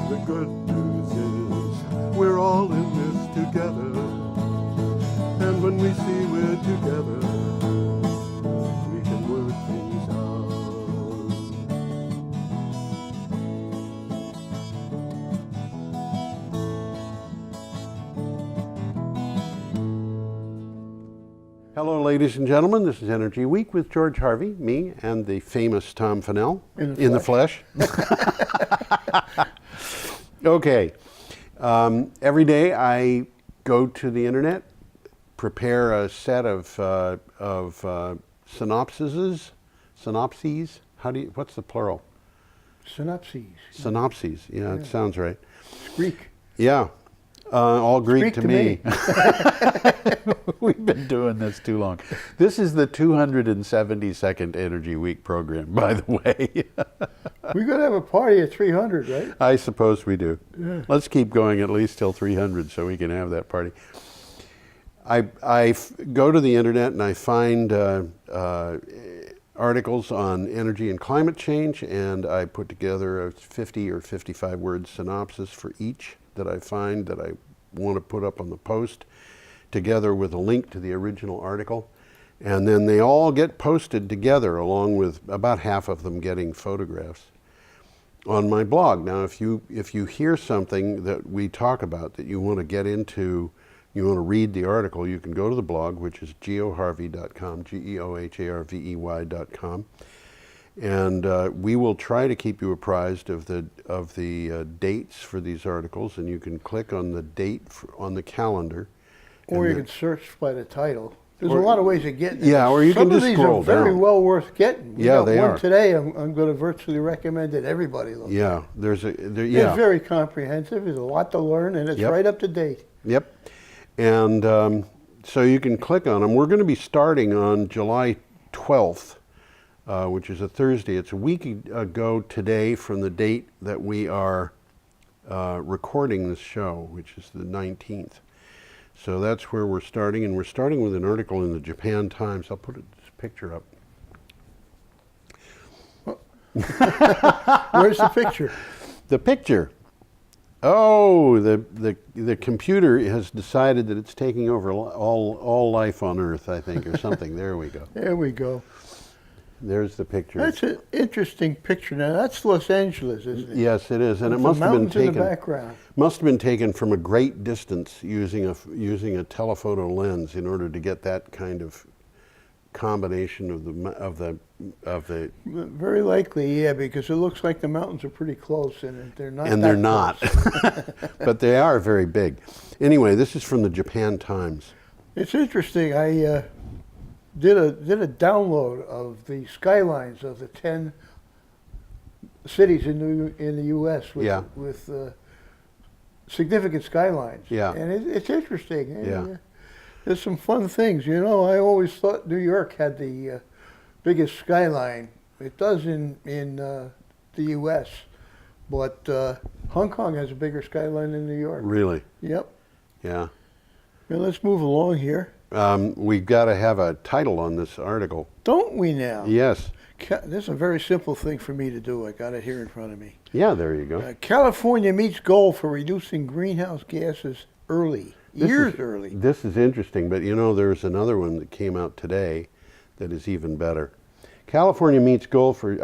The good news is we're all in this together. And when we see we're together, we can work things out. Hello, ladies and gentlemen. This is Energy Week with George Harvey, me, and the famous Tom Fennell in the flesh. Okay. Every day I go to the internet, prepare a set of synopses. What's the plural? Synopses. Synopses. Yeah, it sounds right. It's Greek. Yeah. All Greek to me. We've been doing this too long. This is the 272nd Energy Week program, by the way. We're going to have a party at 300, right? I suppose we do. Yeah. Let's keep going at least till 300 so we can have that party. I go to the internet and I find articles on energy and climate change, and I put together a 50 or 55 word synopsis for each that I find that I want to put up on the post, together with a link to the original article. And then they all get posted together, along with about half of them getting photographs, on my blog. Now, if you hear something that we talk about that you want to get into, you want to read the article, you can go to the blog, which is geoharvey.com, geoharvey.com, and we will try to keep you apprised of the dates for these articles, and you can click on the date on the calendar. Or you can search by the title. There's a lot of ways of getting it. Yeah, or you can just scroll down. Some of these are very well worth getting. Yeah, they are. Today, I'm going to virtually recommend that everybody look. Yeah, It's very comprehensive. There's a lot to learn, and it's right up to date. Yep. And so you can click on them. We're going to be starting on July 12th, which is a Thursday. It's a week ago today from the date that we are recording this show, which is the 19th. So that's where we're starting, and we're starting with an article in the Japan Times. I'll put this picture up. Where's the picture? The picture. Oh, the computer has decided that it's taking over all life on Earth, I think, or something. There we go. There we go. There's the picture. That's an interesting picture. Now that's Los Angeles, isn't it? Yes, it is, and it With must the have been mountains in taken. the background. Must have been taken from a great distance using a telephoto lens in order to get that kind of combination of the. Very likely, yeah, because it looks like the mountains are pretty close, and they're not. And they're not, but they are very big. Anyway, this is from the Japan Times. It's interesting. I did a download of the skylines of the 10 cities in the U.S. with significant skylines. Yeah. And it's interesting. Yeah. There's some fun things. You know, I always thought New York had the biggest skyline. It does in the U.S., but Hong Kong has a bigger skyline than New York. Really? Yep. Yeah. Now let's move along here. We've got to have a title on this article. Don't we now? Yes. This is a very simple thing for me to do. I got it here in front of me. Yeah, there you go. California meets goal for reducing greenhouse gases early. Years early. This is interesting, but you know, there's another one that came out today that is even better. California meets goal for,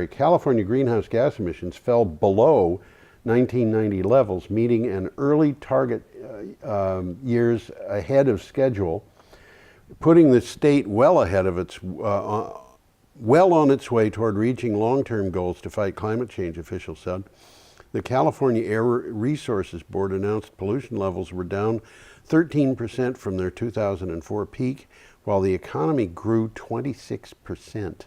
California greenhouse gas emissions fell below 1990 levels, meeting an early target years ahead of schedule, putting the state well ahead of its, well on its way toward reaching long-term goals to fight climate change, officials said. The California Air Resources Board announced pollution levels were down 13% from their 2004 peak, while the economy grew 26%.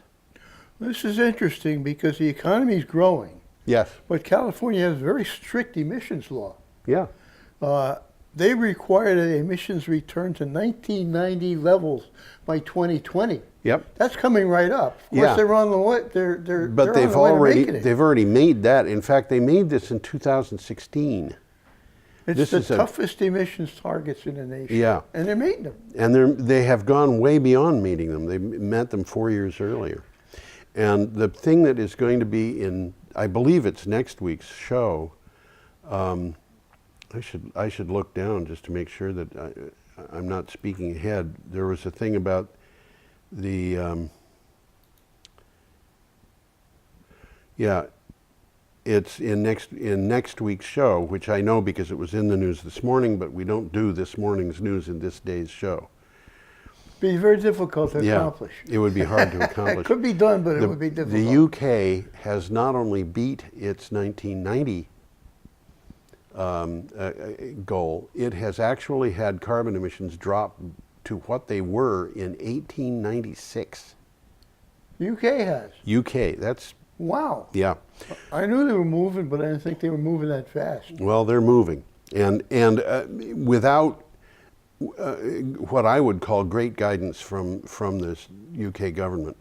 This is interesting because the economy is growing. Yes. But California has a very strict emissions law. Yeah. They require that emissions return to 1990 levels by 2020. Yep. That's coming right up. Of course, they're on the way. But they've already made that. In fact, they made this in 2016. It's the toughest emissions targets in the nation. Yeah. And they're meeting them. And they have gone way beyond meeting them. They met them 4 years earlier. And the thing that is going to be in, I believe it's next week's show, I should look down just to make sure that I'm not speaking ahead. There was a thing about the yeah. It's in next week's show, which I know because it was in the news this morning, but we don't do this morning's news in this day's show. Be very difficult to accomplish. It would be hard to accomplish. It could be done, but it would be difficult. The UK has not only beat its 1990 goal, it has actually had carbon emissions drop to what they were in 1896. UK has. UK, that's, Wow. yeah. I knew they were moving, but I didn't think they were moving that fast. Well, they're moving. And without what I would call great guidance from this UK government.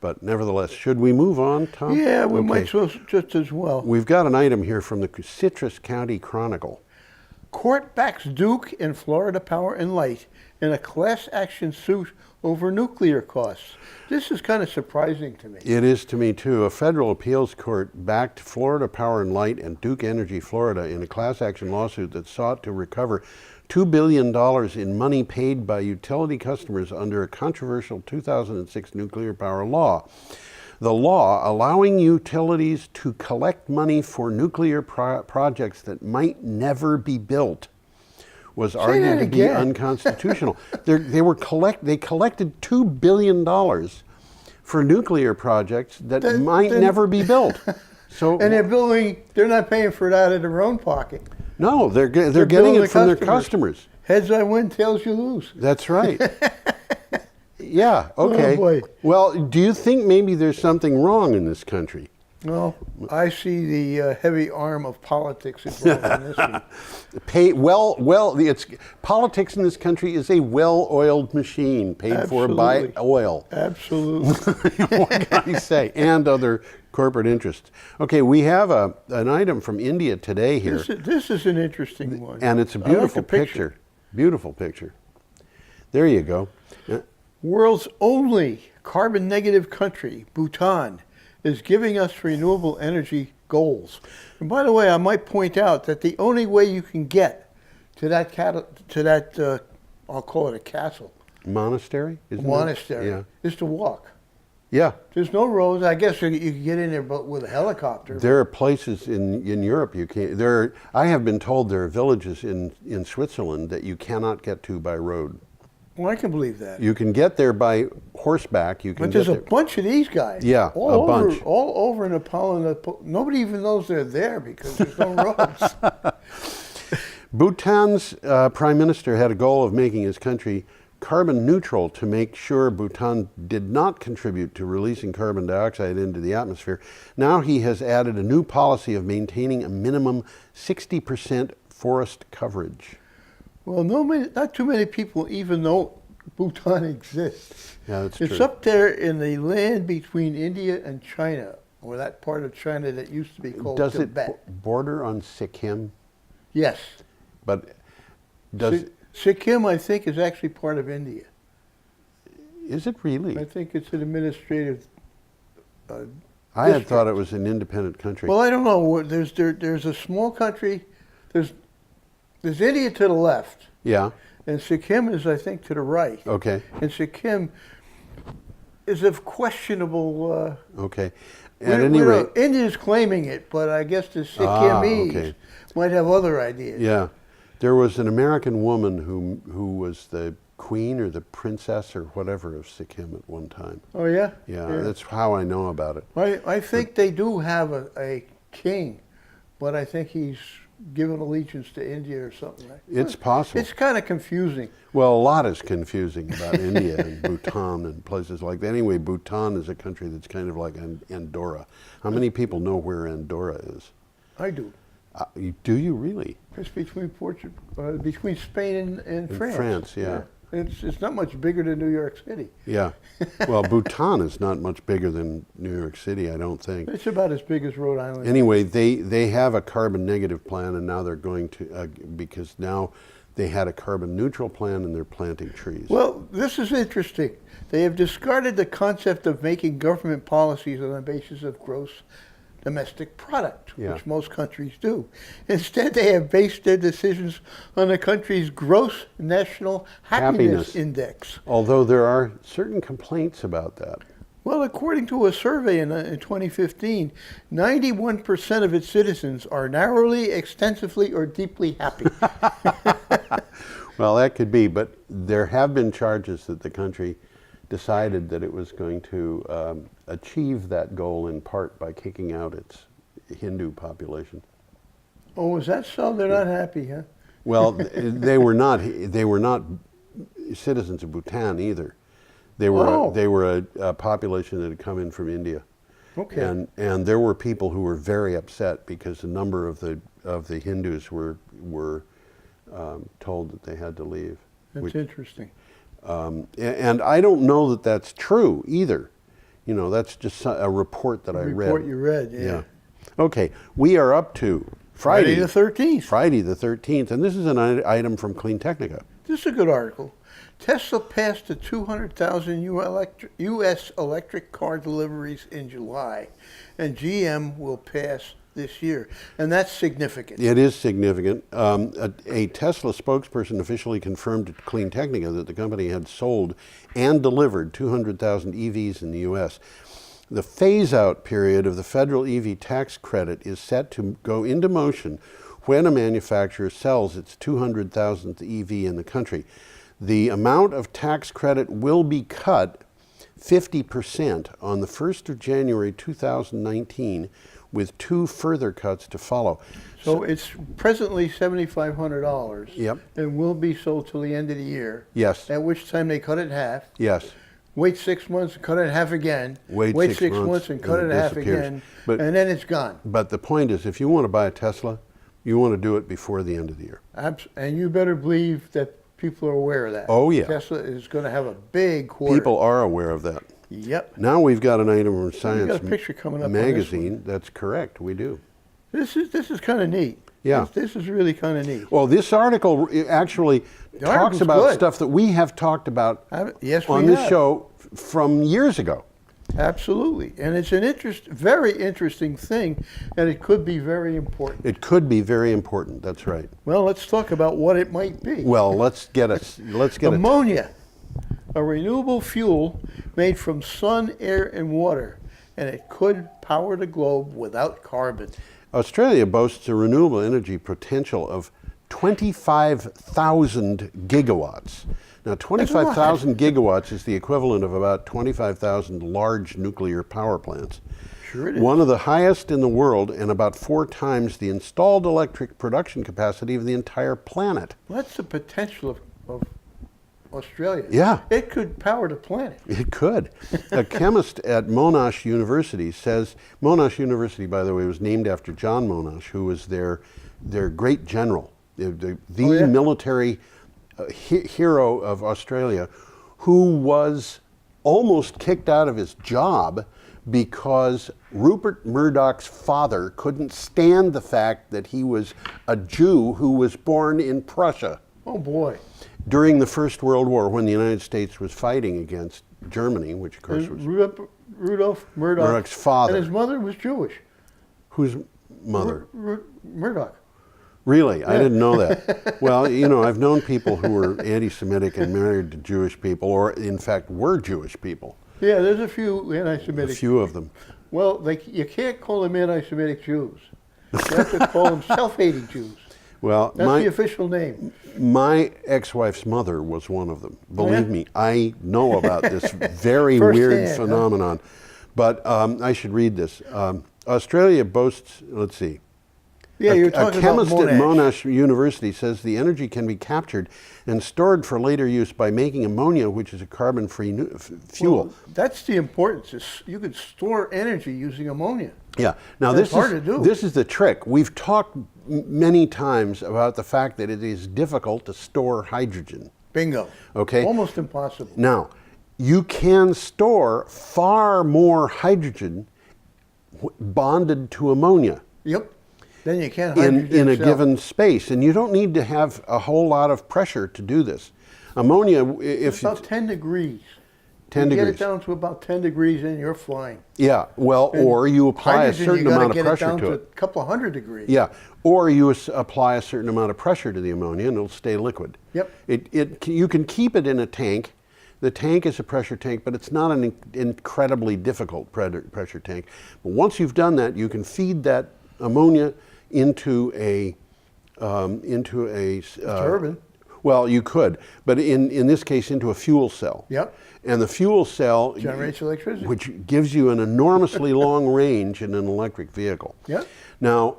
But nevertheless, should we move on, Tom? Yeah, we Okay. might well just as well. We've got an item here from the Citrus County Chronicle. Court backs Duke and Florida Power and Light in a class action suit over nuclear costs. This is kind of surprising to me. It is to me too. A federal appeals court backed Florida Power and Light and Duke Energy Florida in a class action lawsuit that sought to recover $2 billion in money paid by utility customers under a controversial 2006 nuclear power law. The law allowing utilities to collect money for nuclear projects that might never be built was argued to be unconstitutional. They collected $2 billion for nuclear projects that might never be built. So, and they're not paying for it out of their own pocket. no, they're getting it from their customers. Heads I win, tails you lose. That's right. Yeah, okay. Oh, boy. Well, do you think maybe there's something wrong in this country? Well, I see the heavy arm of politics involved in this one. It's politics in this country is a well-oiled machine paid for by oil. Absolutely. What can I say? And other corporate interests. Okay, we have an item from India today here. This is an interesting one. And it's a beautiful picture. Beautiful picture. There you go. World's only carbon negative country, Bhutan, is giving us renewable energy goals. And by the way, I might point out that the only way you can get to that I'll call it a castle. Monastery? Monastery. Yeah. Is to walk. Yeah. There's no roads. I guess you can get in there but with a helicopter. There are places in Europe you can't. I have been told there are villages in Switzerland that you cannot get to by road. Well, I can believe that. You can get there by horseback. But there's a bunch of these guys. Yeah, a bunch. All over Nepal. Nobody even knows they're there because there's no roads. Bhutan's prime minister had a goal of making his country carbon neutral to make sure Bhutan did not contribute to releasing carbon dioxide into the atmosphere. Now he has added a new policy of maintaining a minimum 60% forest coverage. Well, not too many people even know Bhutan exists. Yeah, that's true. It's up there in the land between India and China, or that part of China that used to be called Tibet. Does it border on Sikkim? Yes. But Sikkim, I think, is actually part of India. Is it really? I think it's an administrative I had thought it was an independent country. Well, I don't know. There's a small country. There's India to the left. Yeah. And Sikkim is, I think, to the right. Okay. And Sikkim is of questionable... okay. At any rate... India's claiming it, but I guess the Sikkimese might have other ideas. Yeah. There was an American woman who was the queen or the princess or whatever of Sikkim at one time. Oh, yeah? Yeah, that's how I know about it. I think they do have a king, but I think he's given allegiance to India or something. It's possible. It's kind of confusing. Well, a lot is confusing about India and Bhutan and places like that. Anyway, Bhutan is a country that's kind of like Andorra. How many people know where Andorra is? I do. Do you really? It's between between Spain and France. France, yeah. It's not much bigger than New York City. Yeah. Well, Bhutan is not much bigger than New York City, I don't think. It's about as big as Rhode Island. Anyway, they have a carbon negative plan, and now they're going to, because now they had a carbon neutral plan and they're planting trees. Well, this is interesting. They have discarded the concept of making government policies on the basis of gross domestic product, Yeah. which most countries do. Instead, they have based their decisions on the country's gross national happiness index. Although there are certain complaints about that. Well, according to a survey in 2015, 91% of its citizens are narrowly, extensively, or deeply happy. Well, that could be, but there have been charges that the country decided that it was going to achieve that goal in part by kicking out its Hindu population. Oh, is that so? They're not happy, huh? Well, they were not citizens of Bhutan either. They were a population that had come in from India. Okay. And there were people who were very upset because a number of the Hindus were told that they had to leave. That's interesting. And I don't know that that's true either. You know, that's just a report that I read. Report you read, yeah. Okay, we are up to Friday the 13th. Friday the 13th, and this is an item from Clean Technica. This is a good article. Tesla passed the 200,000 U.S. electric car deliveries in July, and GM will pass this year, and that's significant. It is significant. A Tesla spokesperson officially confirmed to Clean Technica that the company had sold and delivered 200,000 EVs in the U.S. The phase-out period of the federal EV tax credit is set to go into motion when a manufacturer sells its 200,000th EV in the country. The amount of tax credit will be cut 50% on the 1st of January 2019, with 2 further cuts to follow. So it's presently $7,500. Yep. And will be sold till the end of the year. Yes. At which time they cut it in half. Yes. Wait 6 months and cut it in half again. Wait 6 months and cut it in half again. But, and then it's gone. But the point is, if you want to buy a Tesla, you want to do it before the end of the year. And you better believe that people are aware of that. Oh, yeah. Tesla is going to have a big quarter. People are aware of that. Yep. Now we've got an item from Science got a picture coming up on this magazine. That's correct. We do. This is kind of neat. Yeah. This is really kind of neat. Well, this article actually talks article's about good. stuff that we have talked about Yes, we on this have. show from years ago. Absolutely. And it's an very interesting thing, and it could be very important. It could be very important. That's right. Well, let's talk about what it might be. Well, let's get Ammonia, a renewable fuel made from sun, air, and water, and it could power the globe without carbon. Australia boasts a renewable energy potential of 25,000 gigawatts. Now, 25,000 gigawatts is the equivalent of about 25,000 large nuclear power plants. Sure it is. One of the highest in the world, and about 4 times the installed electric production capacity of the entire planet. Well, that's the potential of Australia. Yeah. It could power the planet. It could. A chemist at Monash University says, Monash University, by the way, was named after John Monash, who was their great general, the military hero of Australia, who was almost kicked out of his job because Rupert Murdoch's father couldn't stand the fact that he was a Jew who was born in Prussia. Oh, boy. During the First World War, when the United States was fighting against Germany, which of course was Rudolph Murdoch's father. And his mother was Jewish. Whose mother? Murdoch. Really? Yeah. I didn't know that. Well, you know, I've known people who were anti-Semitic and married to Jewish people, or in fact were Jewish people. Yeah, there's a few anti-Semitic. A few of them. Well, you can't call them anti-Semitic Jews. You have to call them self-hating Jews. Well, that's the official name. My ex-wife's mother was one of them. Believe me, I know about this very weird phenomenon. But I should read this. Australia boasts, let's see. Yeah, you're talking about a chemist at Monash University says the energy can be captured and stored for later use by making ammonia, which is a carbon-free fuel. Well, that's the importance. You could store energy using ammonia. Yeah. Now that's hard to do. This is the trick. We've talked many times about the fact that it is difficult to store hydrogen. Bingo. Okay. Almost impossible. Now, you can store far more hydrogen bonded to ammonia. Yep. Then you can't in a given space, and you don't need to have a whole lot of pressure to do this. Ammonia, if it's about 10 degrees. 10 you degrees. get it down to about 10 degrees and you're flying. Yeah, well, And or you apply a hydrogen, certain you gotta amount of get pressure down to it. a couple of hundred degrees. Yeah, or you apply a certain amount of pressure to the ammonia and it'll stay liquid. Yep. You can keep it in a tank. The tank is a pressure tank, but it's not an incredibly difficult pressure tank. But once you've done that, you can feed that ammonia into a Turbine. Well, you could, but in this case, into a fuel cell. Yep. And the fuel cell Generates electricity. which gives you an enormously long range in an electric vehicle. Yep. Now,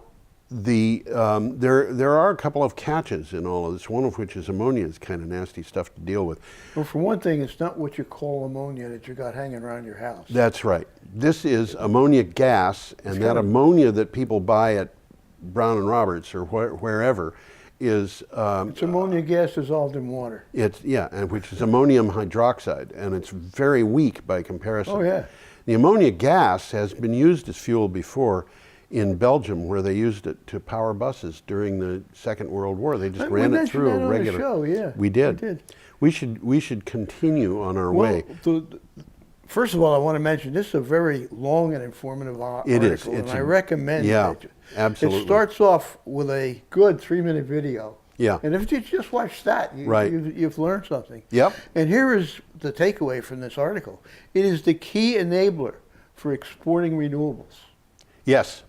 there are a couple of catches in all of this. One of which is ammonia is kind of nasty stuff to deal with. Well, for one thing, it's not what you call ammonia that you got hanging around your house. That's right. This is ammonia gas, and that kind of- ammonia that people buy at Brown and Roberts or wherever is It's ammonia gas dissolved in water. and which is ammonium hydroxide, and it's very weak by comparison. Oh, yeah. The ammonia gas has been used as fuel before in Belgium, where they used it to power buses during the Second World War. They just We ran it mentioned through that a on the regular. show, yeah. We did. We did. We should continue on our Well, way. first of all, I want to mention this is a very long and informative article, It is. and It's I a- recommend yeah, it. absolutely. It starts off with a good 3-minute video. Yeah. And if you just watch that, Right. you've learned something. Yep. And here is the takeaway from this article. It is the key enabler for exporting renewables. Yes.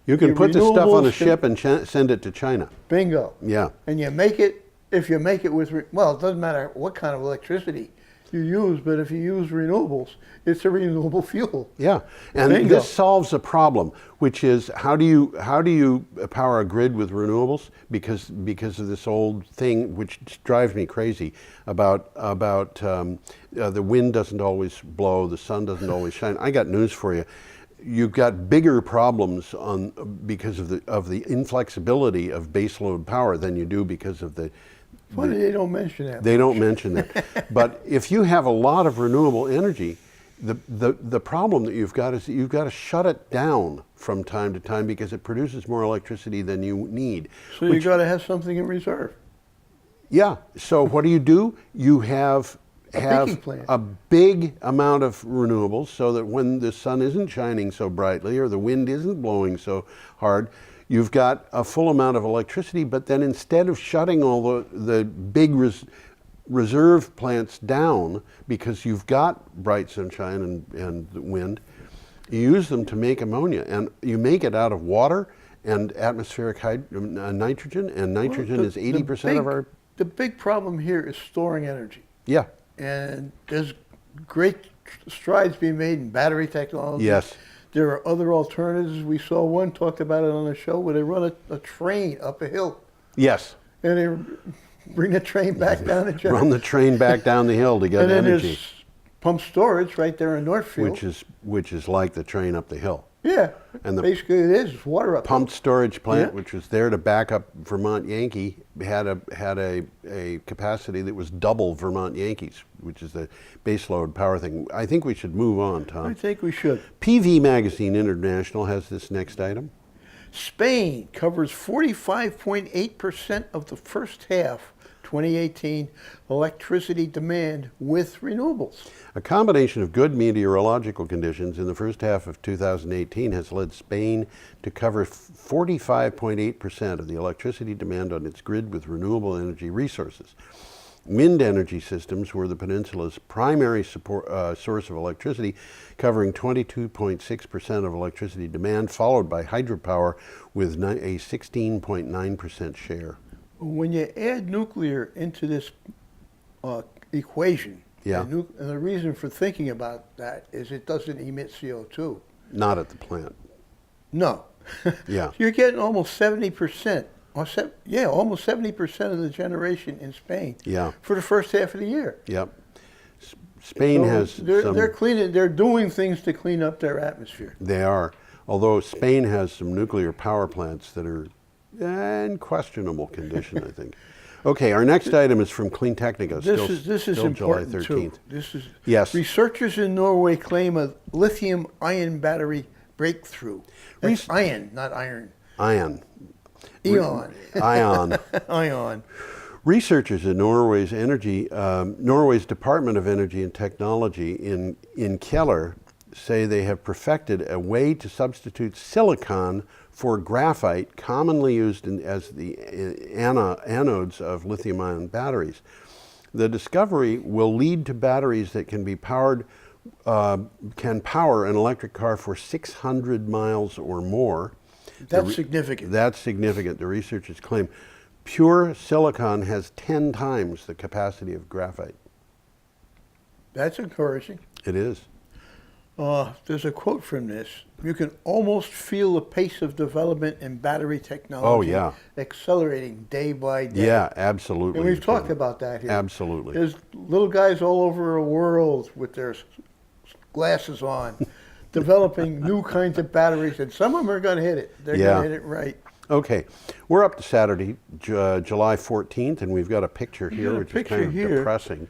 You can Your put this stuff on a renewables can- ship and send it to China. Bingo. Yeah. And you make it, if you make it with, well, it doesn't matter what kind of electricity you use, but if you use renewables, it's a renewable fuel. Yeah, and Bingo. this solves a problem, which is how do you power a grid with renewables? Because of this old thing which drives me crazy about the wind doesn't always blow, the sun doesn't always shine. I got news for you. You've got bigger problems because of the inflexibility of baseload power than you do because of the. Funny they don't mention that. They don't mention that. But if you have a lot of renewable energy, the problem that you've got is that you've got to shut it down from time to time because it produces more electricity than you need. So you got to have something in reserve. Yeah. So what do? You have peaking plant. a big amount of renewables so that when the sun isn't shining so brightly or the wind isn't blowing so hard, you've got a full amount of electricity, but then instead of shutting all the big reserve plants down because you've got bright sunshine and the wind, you use them to make ammonia. And you make it out of water and atmospheric nitrogen, and nitrogen Well, is 80% of our... The big problem here is storing energy. Yeah, And there's great strides being made in battery technology. yes. There are other alternatives. We saw one, talked about it on the show, where they run a train up a hill Yes. and they bring the train back down and Run the train back down the hill to get And then energy, there's pump storage right there in Northfield. which is like the train up the hill. Yeah, And the basically it is. It's water up. Pumped storage plant, Yeah. which was there to back up Vermont Yankee, had a capacity that was double Vermont Yankees, which is the baseload power thing. I think we should move on, Tom. I think we should. PV Magazine International has this next item. Spain covers 45.8% of the first half 2018 electricity demand with renewables. A combination of good meteorological conditions in the first half of 2018 has led Spain to cover 45.8% of the electricity demand on its grid with renewable energy resources. Wind energy systems were the peninsula's primary source of electricity, covering 22.6% of electricity demand, followed by hydropower with a 16.9% share. When you add nuclear into this equation, Yeah. and the reason for thinking about that is it doesn't emit CO2. Not at the plant. No. Yeah. You're getting almost 70%. Almost 70% of the generation in Spain. Yeah. For the first half of the year. Yep. Spain So has they're doing things to clean up their atmosphere. They are. Although Spain has some nuclear power plants that are in questionable condition, I think. Okay, our next item is from Clean Technica. This is still July important 13th. too. This is Yes. Researchers in Norway claim a lithium-ion battery breakthrough. That's ion, not iron. Ion. Eon. Ion. Ion. Researchers at Norway's Department of Energy and Technology in Keller say they have perfected a way to substitute silicon for graphite, commonly used as the anodes of lithium-ion batteries. The discovery will lead to batteries that can power an electric car for 600 miles or more. That's significant. That's significant, the researchers claim. Pure silicon has 10 times the capacity of graphite. That's encouraging. It is. There's a quote from this. You can almost feel the pace of development in battery technology Oh, yeah. accelerating day by day. Yeah, absolutely. And we've talked about that here. Absolutely. There's little guys all over the world with their glasses on, developing new kinds of batteries, and some of them are going to hit it. They're going to hit it right. Okay, we're up to Saturday, July 14th, and we've got a picture here, which is kind of depressing.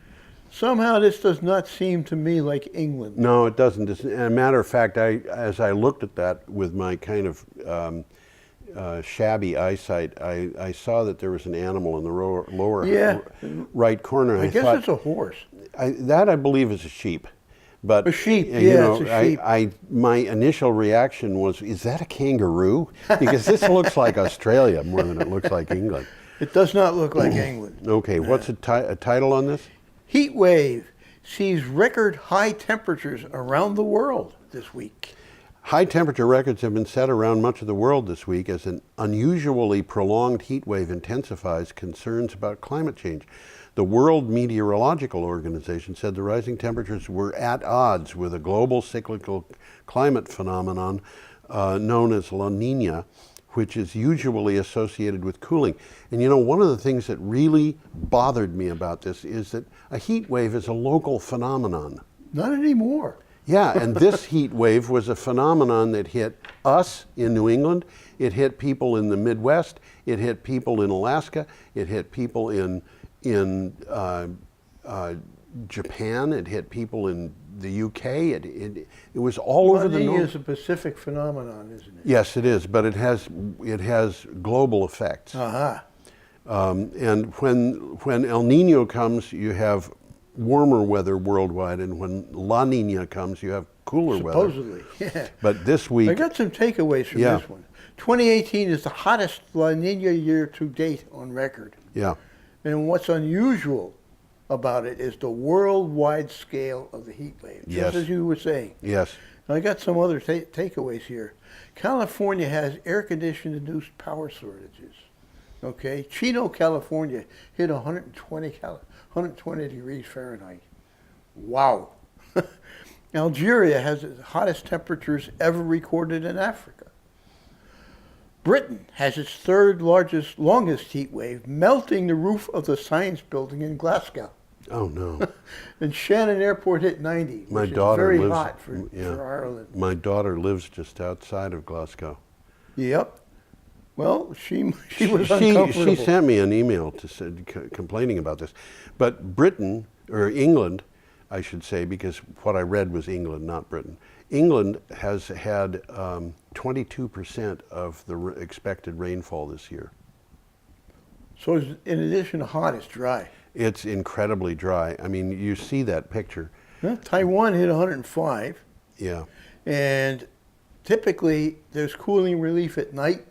Somehow this does not seem to me like England. No, it doesn't. As a matter of fact, as I looked at that with my kind of shabby eyesight, I saw that there was an animal in the lower right corner. I guess it's a horse. That I believe is a sheep. But, a sheep, it's a sheep. My initial reaction was, is that a kangaroo? Because this looks like Australia more than it looks like England. It does not look like England. Okay, what's a title on this? Heat wave sees record high temperatures around the world this week. High temperature records have been set around much of the world this week as an unusually prolonged heat wave intensifies concerns about climate change. The World Meteorological Organization said the rising temperatures were at odds with a global cyclical climate phenomenon known as La Nina, which is usually associated with cooling. And you know, one of the things that really bothered me about this is that a heat wave is a local phenomenon. Not anymore. Yeah, and this heat wave was a phenomenon that hit us in New England, it hit people in the Midwest, it hit people in Alaska, it hit people in Japan, it hit people in the UK, it was all over the north. It's a Pacific phenomenon, isn't it? Yes, it is, but it has global effects. Uh-huh. And when El Nino comes, you have warmer weather worldwide, and when La Nina comes, you have cooler weather. Supposedly, yeah. But this week... I got some takeaways from this one. 2018 is the hottest La Nina year to date on record. Yeah. And what's unusual about it is the worldwide scale of the heat wave, just as you were saying. Yes. I got some other takeaways here. California has air-conditioned-induced power shortages. Okay, Chino, California hit 120 degrees Fahrenheit. Wow. Algeria has the hottest temperatures ever recorded in Africa. Britain has its third longest heat wave, melting the roof of the Science Building in Glasgow. Oh, no. And Shannon Airport hit 90, which is very hot for Ireland. My daughter lives just outside of Glasgow. Yep. Well, she was uncomfortable. She sent me an email complaining about this. But Britain, or England, I should say, because what I read was England, not Britain. England has had 22% of the expected rainfall this year. So in addition to hot, it's dry. It's incredibly dry. I mean, you see that picture. Well, Taiwan hit 105. Yeah. And typically there's cooling relief at night.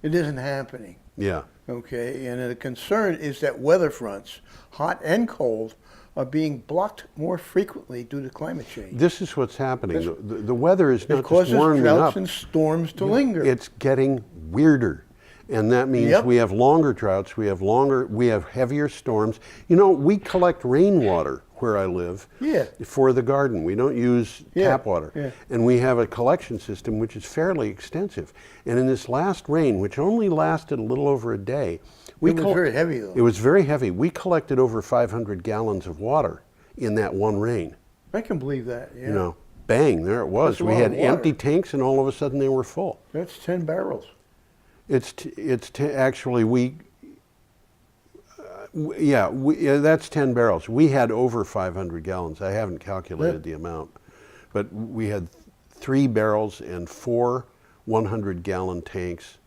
It isn't happening. Yeah. Okay, and the concern is that weather fronts, hot and cold, are being blocked more frequently due to climate change. This is what's happening. The weather is not just warming up. It causes droughts and storms to linger. It's getting weirder. And that means we have longer droughts, we have heavier storms. You know, we collect rainwater where I live for the garden. We don't use tap water. Yeah. And we have a collection system which is fairly extensive. And in this last rain, which only lasted a little over a day, it was very heavy though. It was very heavy. We collected over 500 gallons of water in that one rain. I can believe that, yeah. You know, bang, there it was. We had empty tanks and all of a sudden they were full. That's 10 barrels. Actually, that's 10 barrels. We had over 500 gallons. I haven't calculated the amount, but we had 3 barrels and 4 100-gallon tanks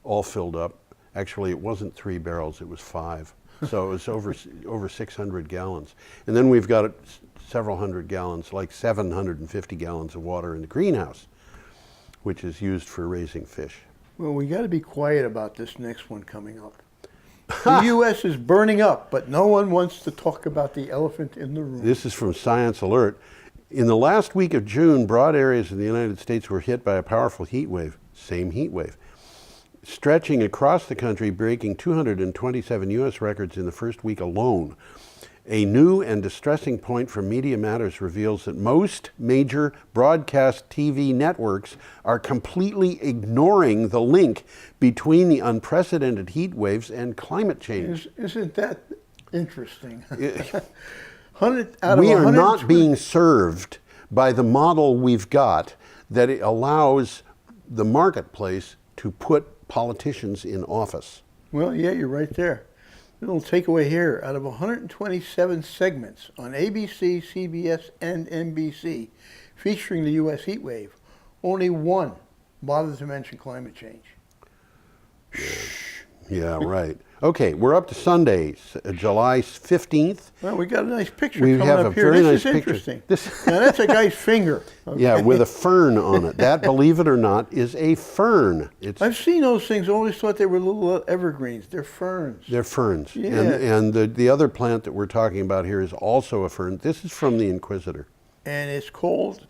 all filled up. Actually, it wasn't 3 barrels, it was 5. So it was over 600 gallons. And then we've got several hundred gallons, like 750 gallons of water in the greenhouse, which is used for raising fish. Well, we got to be quiet about this next one coming up. The U.S. is burning up, but no one wants to talk about the elephant in the room. This is from Science Alert. In the last week of June, broad areas of the United States were hit by a powerful heat wave, same heat wave, stretching across the country, breaking 227 U.S. records in the first week alone. A new and distressing point from Media Matters reveals that most major broadcast TV networks are completely ignoring the link between the unprecedented heat waves and climate change. Isn't that interesting? We are not being served by the model we've got that it allows the marketplace to put politicians in office. Well, yeah, you're right there. A little takeaway here. Out of 127 segments on ABC, CBS, and NBC featuring the U.S. heat wave, only one bothered to mention climate change. Yeah, right. Okay, we're up to Sunday, July 15th. Well, we got a nice picture We coming have up a here. very This nice is picture. interesting. Now, that's a guy's finger. Okay. Yeah, with a fern on it. That, believe it or not, is a fern. I've seen those things. I always thought they were little evergreens. They're ferns. They're ferns. Yeah. And the other plant that we're talking about here is also a fern. This is from the Inquisitor. And it's called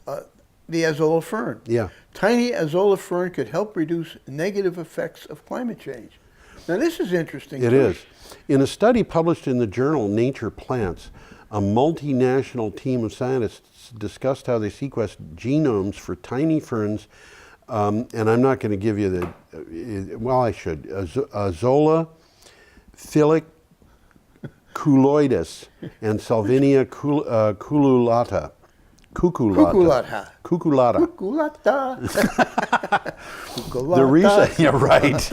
the azolla fern. Yeah. Tiny azolla fern could help reduce negative effects of climate change. Now, this is interesting. It is. In a study published in the journal Nature Plants, a multinational team of scientists discussed how they sequenced genomes for tiny ferns, and I'm not going to give you the, well, I should, Azolla filicculoides and Salvinia cuculata. Cuculata. The research, yeah, right.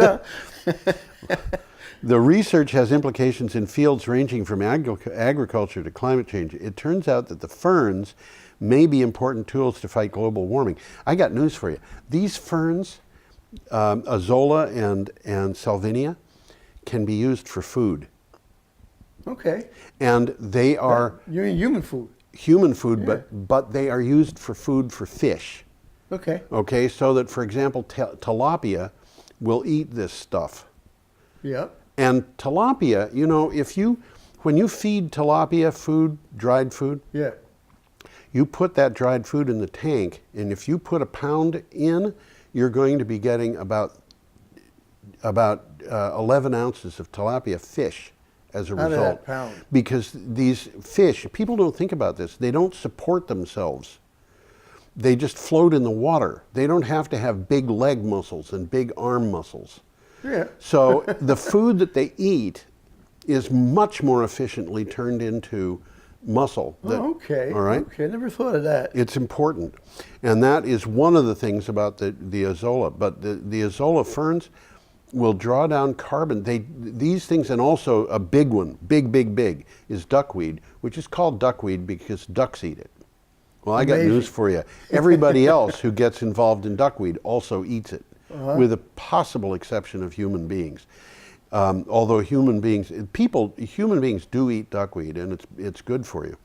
The research has implications in fields ranging from agriculture to climate change. It turns out that the ferns may be important tools to fight global warming. I got news for you. These ferns, Azolla and Salvinia, can be used for food. Okay. And they are You mean human food? human food, Yeah. but they are used for food for fish. Okay. Okay, so that, for example, tilapia will eat this stuff. Yeah. And tilapia, you know, when you feed tilapia food, dried food, Yeah. you put that dried food in the tank, and if you put a pound in, you're going to be getting about 11 ounces of tilapia fish as a Out of result. that pound. Because these fish, people don't think about this, they don't support themselves. They just float in the water. They don't have to have big leg muscles and big arm muscles. Yeah. So the food that they eat is much more efficiently turned into muscle. Okay. All right. Okay. I never thought of that. It's important. And that is one of the things about the azolla. But the azolla ferns will draw down carbon. These things, and also a big one, big, is duckweed, which is called duckweed because ducks eat it. Well, I got Amazing. news for you. Everybody else who gets involved in duckweed also eats it, with a possible exception of human beings. Although human beings do eat duckweed, and it's good for you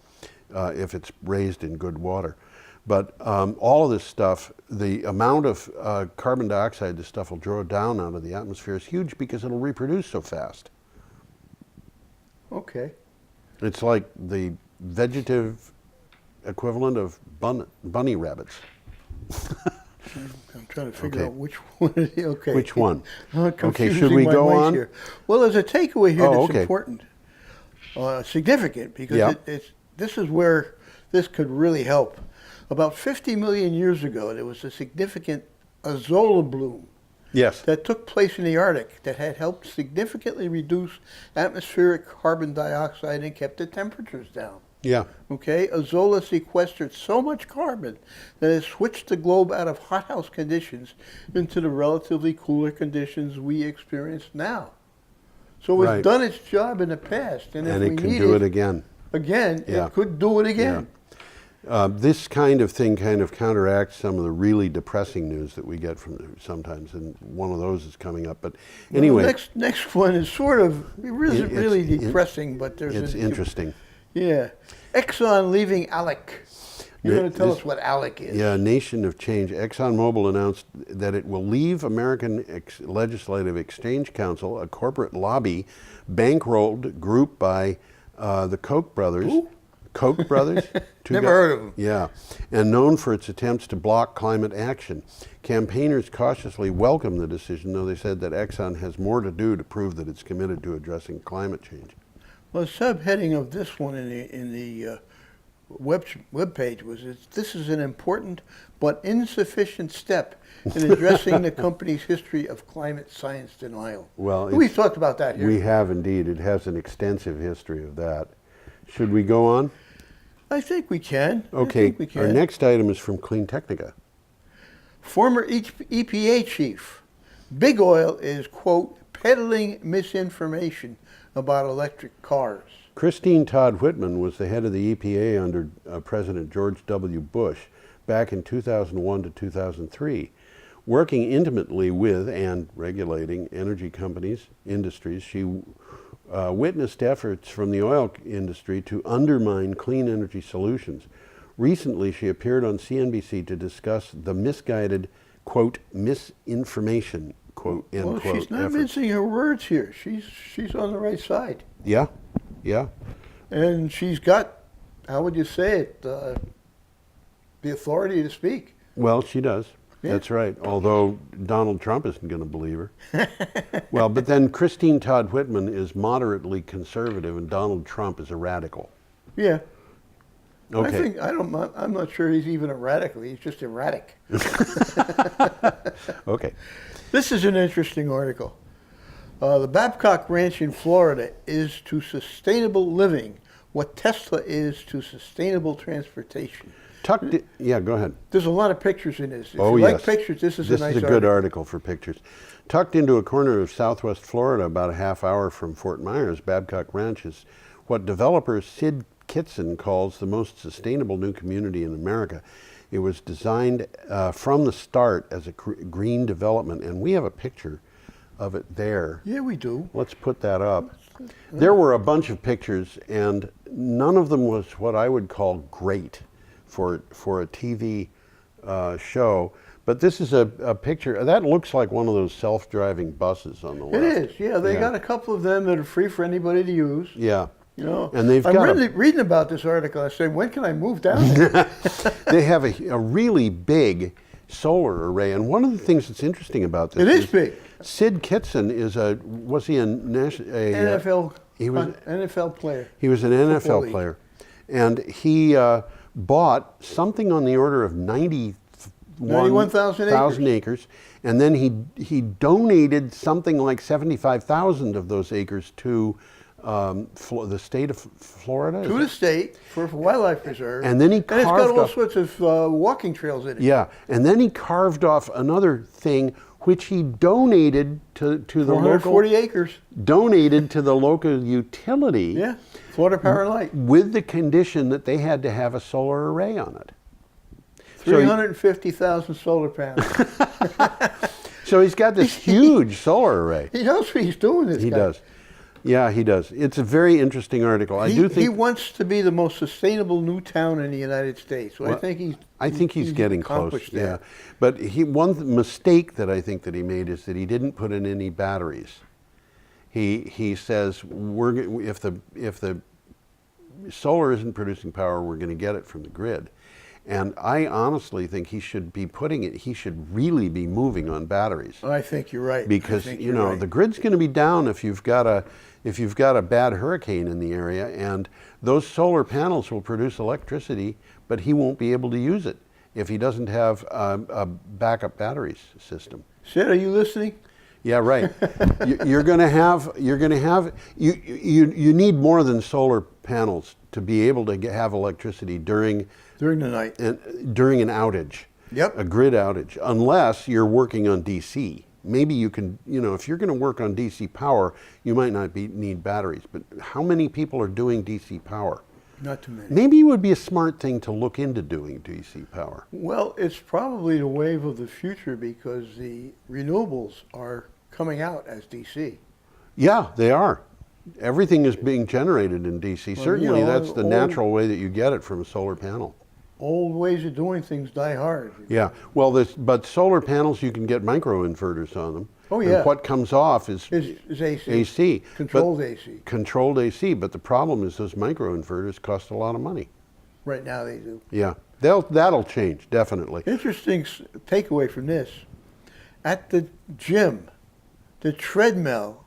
if it's raised in good water. But all of this stuff, the amount of carbon dioxide this stuff will draw down out of the atmosphere is huge because it'll reproduce so fast. Okay. It's like the vegetative equivalent of bunny rabbits. I'm trying to figure Okay. out which one it is. Okay. Which one? Okay, Confusing should we my go mice on? Here. Well, there's a takeaway here Oh, that's okay. important, significant, because Yeah. this is where this could really help. About 50 million years ago, there was a significant azolla bloom Yes. that took place in the Arctic that had helped significantly reduce atmospheric carbon dioxide and kept the temperatures down. Yeah. Okay, azolla sequestered so much carbon that it switched the globe out of hothouse conditions into the relatively cooler conditions we experience now. So it's Right. done its job in the past, and if And we it can need do it again. again, Yeah. it could do it again. This kind of thing kind of counteracts some of the really depressing news that we get from them sometimes, and one of those is coming up. But anyway, Well, the next one is sort of it isn't It's- really it- depressing, but there's it's interesting. Yeah, Exxon leaving ALEC. You're Yeah, going to tell this- us what ALEC is. Yeah, Nation of Change. ExxonMobil announced that it will leave American Legislative Exchange Council, a corporate lobby bankrolled group by the Koch brothers. Who? Koch brothers? Never heard of them. Yeah, and known for its attempts to block climate action. Campaigners cautiously welcome the decision, though they said that Exxon has more to do to prove that it's committed to addressing climate change. Well, the subheading of this one in the web page was, this is an important but insufficient step in addressing the company's history of climate science denial. Well, We've talked about that here. We have indeed. It has an extensive history of that. Should we go on? I think we can. I Okay, think we can. our next item is from Clean Technica. Former EPA chief, Big Oil is, quote, peddling misinformation about electric cars. Christine Todd Whitman was the head of the EPA under President George W. Bush back in 2001 to 2003, working intimately with and regulating energy companies, industries. She witnessed efforts from the oil industry to undermine clean energy solutions. Recently, she appeared on CNBC to discuss the misguided, quote, misinformation, quote, end Well, quote, she's not efforts. mincing her words here. She's on the right side. Yeah, yeah. And she's got, how would you say it, the authority to speak. Well, she does. Yeah. That's right. Although Donald Trump isn't going to believe her. Well, but then Christine Todd Whitman is moderately conservative, and Donald Trump is a radical. Yeah. Okay. I'm not sure he's even a radical. He's just erratic. Okay. This is an interesting article. The Babcock Ranch in Florida is to sustainable living what Tesla is to sustainable transportation. Yeah, go ahead. There's a lot of pictures in this. If Oh, you yes. like pictures, this is a nice This is a good article for pictures. Tucked into a corner of southwest Florida, about a half hour from Fort Myers, Babcock Ranch is what developer Sid Kitson calls the most sustainable new community in America. It was designed from the start as a green development, and we have a picture of it there. Yeah, we do. Let's put that up. There were a bunch of pictures, and none of them was what I would call great for a TV show. But this is a picture that looks like one of those self-driving buses on the left. It is. Yeah, they got a couple of them that are free for anybody to use. Yeah. You know, And they've I'm got reading about this article. I say, when can I move down there? they have a really big solar array, and one of the things that's interesting about this It is big. Sid Kitson is was he a NFL. he was NFL player. He was an Football NFL league. player, and he bought something on the order of 91,000 acres, and then he donated something like 75,000 of those acres to the state of Florida. To the state for wildlife preserve. And then he it's got carved all off- sorts of walking trails in it. Yeah, and then he carved off another thing which he donated to the local 440 acres. donated to the local utility. Yeah, Florida Power and Light. With the condition that they had to have a solar array on it. 350,000 solar panels. So he's got this huge solar array. He knows what he's doing, this He guy. does. Yeah, he does. It's a very interesting article. I do He think wants to be the most sustainable new town in the United States. So I think he's getting close. accomplished Yeah, that. but one mistake that I think that he made is that he didn't put in any batteries. He says if the solar isn't producing power, we're going to get it from the grid. And I honestly think he should be he should really be moving on batteries. I think you're right. Because I think you you're know right. the grid's going to be down if you've got a bad hurricane in the area, and those solar panels will produce electricity, but he won't be able to use it if he doesn't have a backup batteries system. Sid, are you listening? Yeah, right. You're going to have you need more than solar panels to be able to have electricity during During the night. during an outage. Yep. A grid outage, unless you're working on DC. Maybe you can, if you're going to work on DC power, you might not need batteries. But how many people are doing DC power? Not too many. Maybe it would be a smart thing to look into doing DC power. Well, it's probably the wave of the future because the renewables are coming out as DC. Yeah, they are. Everything is being generated in DC. Well, Certainly, you know, that's the natural way that you get it from a solar panel. Old ways of doing things die hard. Yeah. Well, but solar panels, you can get microinverters on them. Oh, yeah. And what comes off is Is AC. AC. Controlled but- AC. Controlled AC. But the problem is those microinverters cost a lot of money. Right now they do. Yeah. That'll change, definitely. Interesting takeaway from this. At the gym, the treadmill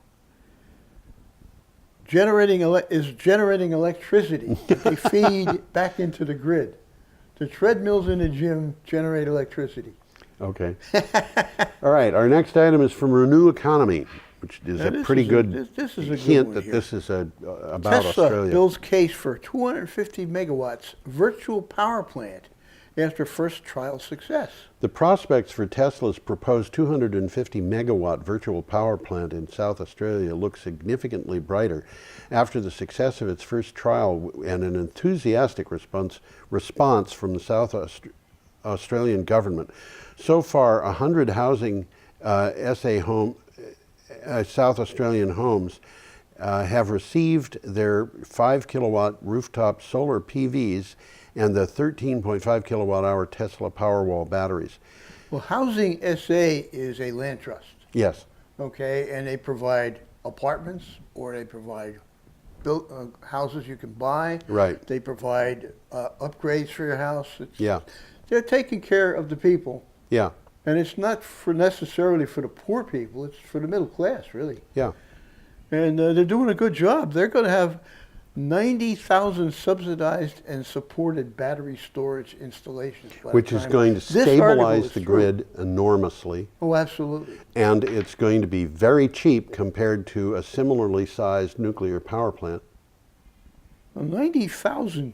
is generating electricity that they feed back into the grid. The treadmills in the gym generate electricity. Okay. All right. Our next item is from Renew Economy, which is Now, a this pretty is a- good this is a good hint one that here. this is about Tesla Australia. builds case for 250 megawatts virtual power plant after first trial success. The prospects for Tesla's proposed 250 megawatt virtual power plant in South Australia look significantly brighter after the success of its first trial and an enthusiastic response from the Australian government. So far, 100 housing South Australian homes have received their 5 kilowatt rooftop solar PVs and the 13.5 kilowatt hour Tesla Powerwall batteries. Well, Housing SA is a land trust, Yes. okay, and they provide apartments or they provide houses you can buy. Right. They provide upgrades for your house. Yeah. They're taking care of the people, Yeah. and it's not necessarily for the poor people. It's for the middle class, really. Yeah. And they're doing a good job. They're going to have 90,000 subsidized and supported battery storage installations. by the Which is time going to this article stabilize is the through. grid enormously. Oh, absolutely. And it's going to be very cheap compared to a similarly sized nuclear power plant. Well, 90,000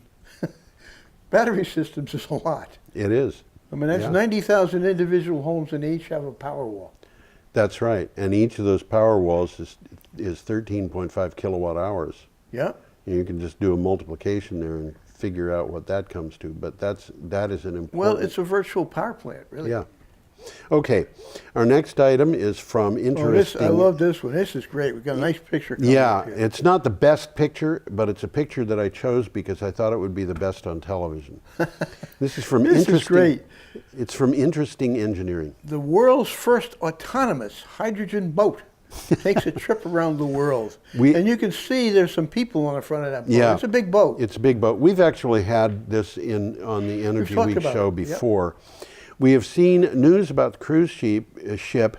battery systems is a lot. It is. I mean, that's Yeah. 90,000 individual homes, and they each have a power wall. That's right. And each of those power walls is 13.5 kilowatt hours. Yeah. You can just do a multiplication there and figure out what that comes to. But that is an important. Well, it's a virtual power plant, really. Yeah. Okay. Our next item is from Oh, interesting. I love this one. This is great. We've got a nice picture coming Yeah, up here. it's not the best picture, but it's a picture that I chose because I thought it would be the best on television. This is from This is interesting. great. It's from Interesting Engineering. The world's first autonomous hydrogen boat takes a trip around the world. And you can see there's some people on the front of that boat. Yeah. It's a big boat. It's a big boat. We've actually had this on the Energy talked Week about show it. Yep. before. We have seen news about the cruise ship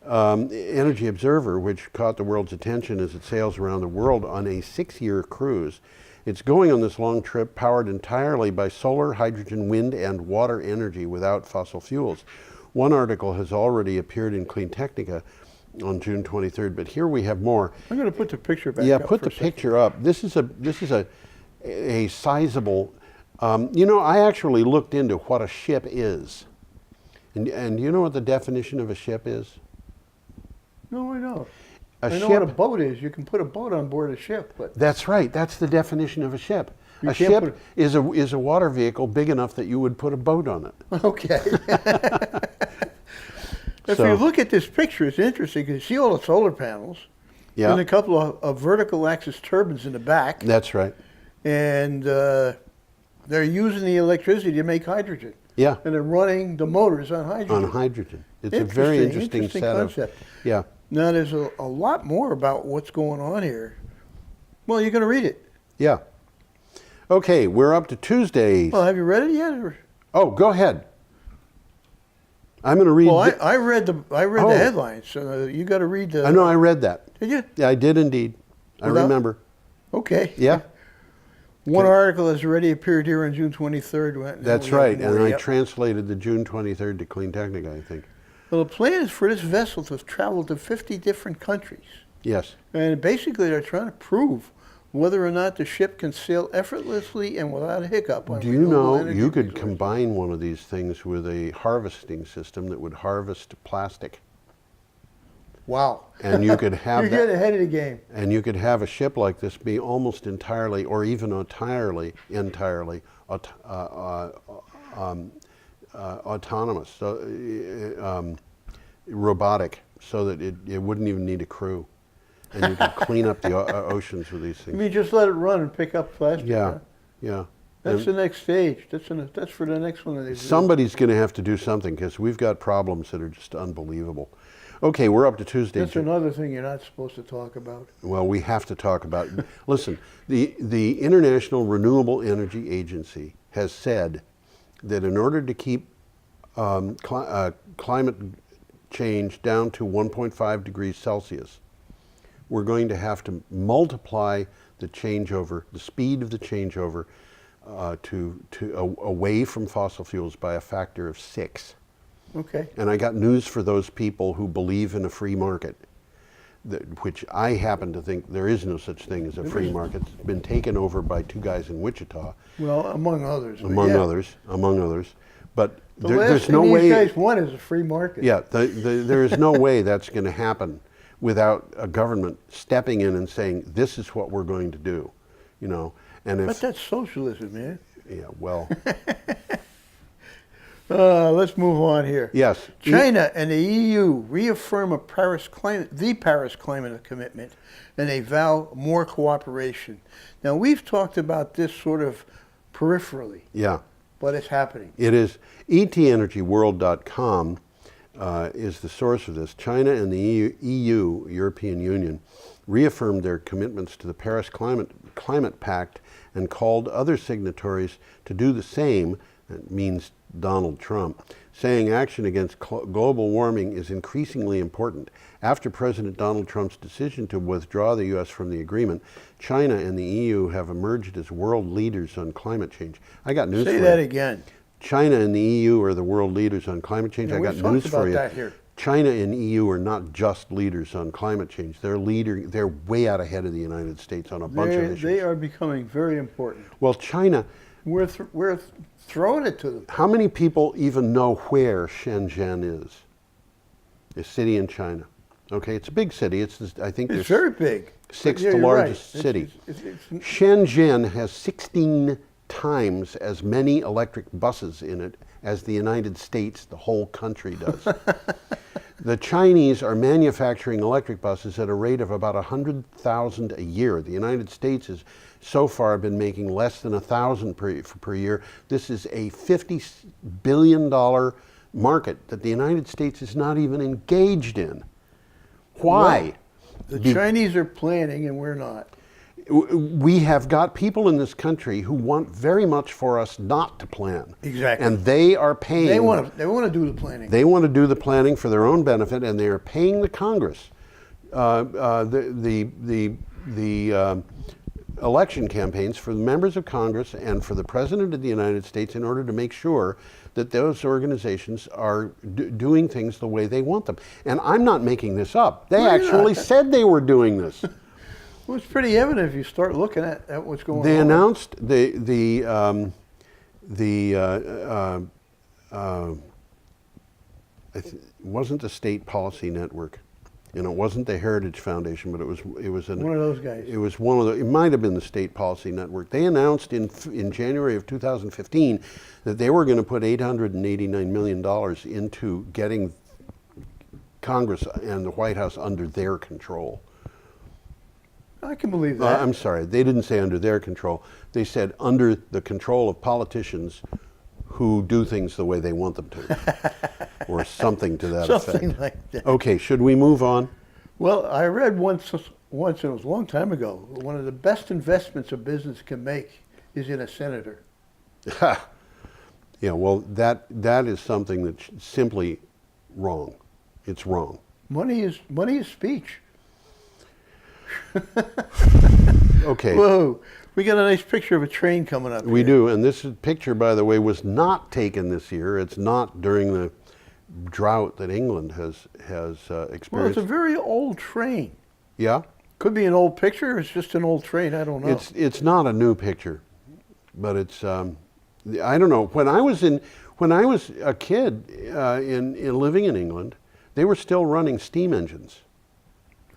Energy Observer, which caught the world's attention as it sails around the world on a 6-year cruise. It's going on this long trip powered entirely by solar, hydrogen, wind, and water energy without fossil fuels. One article has already appeared in Clean Technica on June 23rd, but here we have more. I'm going to put the picture back Yeah, up put for the a second. picture up. This is a sizable. You know, I actually looked into what a ship is, and you know what the definition of a ship is? No, I know. A I know ship. what a boat is. You can put a boat on board a ship, but That's right. That's the definition of a ship. You A can't ship put- is a water vehicle big enough that you would put a boat on it. okay. If So- you look at this picture, it's interesting because you see all the solar panels Yeah, and a couple of vertical axis turbines in the back, that's right. and they're using the electricity to make hydrogen. Yeah, And they're running the motors on hydrogen. on hydrogen. It's a very interesting set concept. of. Yeah. Now, there's a lot more about what's going on here. Well, you're going to read it. Yeah. Okay, we're up to Tuesday. Well, have you read it yet? Or? Oh, go ahead. I'm going to read. Well, I read the Oh. headlines, so you got to read the. I know I read that. Did you? Yeah, I did indeed. I Without- remember. Okay. Yeah, One Okay. article has already appeared here on June 23rd. that's right. And I Yep. translated the June 23rd to Clean Technica, I think. Well, the plan is for this vessel to travel to 50 different countries. Yes. And basically, they're trying to prove whether or not the ship can sail effortlessly and without a hiccup. On Do you renewable know energy you could resources. combine one of these things with a harvesting system that would harvest plastic? Wow. And you could have You're getting ahead of the game. and you could have a ship like this be almost entirely, or even entirely, autonomous, so, robotic, so that it wouldn't even need a crew, and you could clean up the oceans with these I things. mean, just let it run and pick up plastic. Yeah, Huh? yeah. That's And the next stage. That's for the next one that they do. somebody's going to have to do something because we've got problems that are just unbelievable. Okay, we're up to Tuesday. That's another thing you're not supposed to talk about. Well, we have to talk about. Listen, the International Renewable Energy Agency has said that in order to keep climate change down to 1.5 degrees Celsius, we're going to have to multiply the changeover, the speed of the changeover, away from fossil fuels by a factor of 6. Okay. And I got news for those people who believe in a free market, which I happen to think there is no such thing as a free market. It's been taken over by 2 guys in Wichita, Well, among others. but among yeah. others. But The there's last no thing way. these guys want is a free market. Yeah, there is no way that's going to happen without a government stepping in and saying, "This is what we're going to do," you know. And if But that's socialism, man. yeah, well, Let's move on here. yes, China and the EU reaffirm the Paris Climate Commitment, and they vow more cooperation. Now, we've talked about this sort of peripherally, yeah. but it's happening. It is. ETEnergyworld.com is the source of this. China and the EU, European Union, reaffirmed their commitments to the Paris Climate Pact and called other signatories to do the same. That means Donald Trump, saying action against global warming is increasingly important. After President Donald Trump's decision to withdraw the U.S. from the agreement, China and the EU have emerged as world leaders on climate change. I got news for you. Say that again. China and the EU are the world leaders on climate change. Yeah, I got we've talked news for about you. that here. China and EU are not just leaders on climate change. They're way out ahead of the United States on a bunch of issues. They are becoming very important. Well, China, We're throwing it to them. how many people even know where Shenzhen is? A city in China. Okay, it's a big city. I think It's there's very big. sixth Yeah, you're largest right. city. It's Shenzhen has 16 times as many electric buses in it as the United States, the whole country, does. The Chinese are manufacturing electric buses at a rate of about 100,000 a year. The United States has so far been making less than 1,000 per year. This is a $50 billion market that the United States is not even engaged in. Why? the Chinese are planning and we're not. We have got people in this country who want very much for us not to plan. Exactly. And they are paying. They want to do the planning. They want to do the planning for their own benefit, and they are paying the Congress, the election campaigns for the members of Congress and for the President of the United States in order to make sure that those organizations are doing things the way they want them. And I'm not making this up. They No, you're actually not. said they were doing this. Well, it's pretty evident if you start looking at what's going They on. announced it wasn't the State Policy Network, and it wasn't the Heritage Foundation, but it was One of those guys. It was one of the. It might have been the State Policy Network. They announced in January of 2015 that they were going to put $889 million into getting Congress and the White House under their control. I can believe that. I'm sorry, they didn't say under their control. They said under the control of politicians who do things the way they want them to, or something to that Something effect. like that. Okay, should we move on? Well, I read once, and it was a long time ago, one of the best investments a business can make is in a senator. Yeah, well, that is something that's simply wrong. It's wrong. Money is speech. Okay. Whoa, we got a nice picture of a train coming up. We here. do, and this picture, by the way, was not taken this year. It's not during the drought that England has Well, experienced. it's a very old train. Yeah, Could be an old picture. It's just an old train. I don't know. it's not a new picture, but it's I don't know. When I was a kid in living in England, they were still running steam engines.